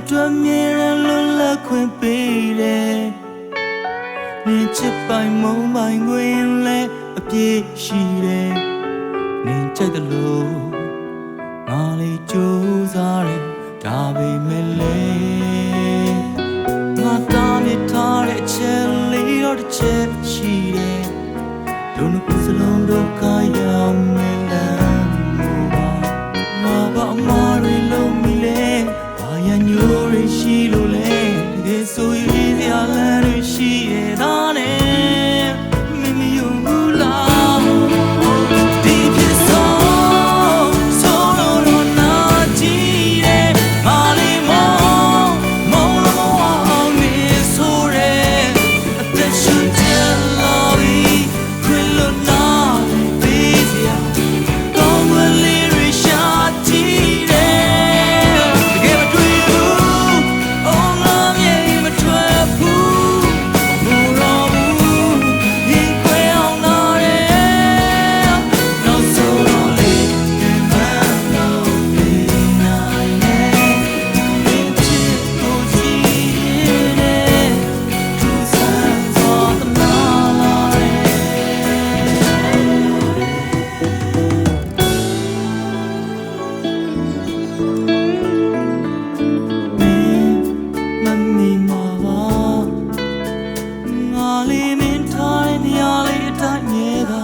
အတွက်မြဲတမ်းလွတ်လပ်ခွင့်ပေးတယ်နင်ချစ်ပိုင်မုန်းပိုင်ခွင့်လည်းအပြည့်ရှိတယ်နင်ကြိုက်တယ်လို့ငါလေးကြိုးစားတယ်ဒါပေမဲ့လေငါတားမြစ်ထားတဲ့ချက်လေးတော့တစ်ချက်ရှိတယ်တို့နှစ်ခုစလုံးဒုက္ခရောက်မယ်လားငါဘာမှမလုပ်မိလဲဘာရညိုးရရှိလို့လဲတကယ်ဆိုရင်စရာလမ်းတွေရှိရတာနဲ့မင်းမယုံဘူးလားဒီဖြစ်ဆုံးဆုံးလို့နာကြည့်တယ်မလေးမောင်အောင်နေဆိုရဲအသက်ရှင်တယ်လို့ခွေလို့နာပေးစရာကောင်းမလေးရရှာကြည့်တယ်တကယ်မတွေ့ဘူးအောင်ငါမြေမထွက်ဘူးမတော်ဘူးရင်ခွဲအောင်လာတယ်နောက်ဆုံးတော့လေမလို့နေနိုင်တယ်ရင်ချစ်ကိုကြည့်တယ်သူစမ်းသွားသလားလာတယ်မမီမာပါငါလေးမင်းထားတဲ့နေရာလေးအတိုင်းမြဲတာ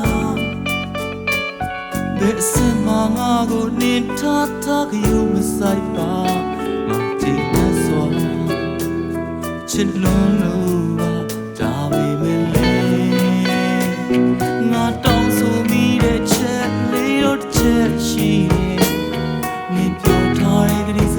ဘယ်အစမှငါကိုနေထားကြရုံမဆိုင်ပါငါကြည့်နေစောချစ်လုံးလို့ပါဒါပေမဲ့လေငါတောင်းဆိုမိတဲ့ချက်လေးတော့တစ်ချက်ရှိတယ်နေပြောထားတဲ့ကလေး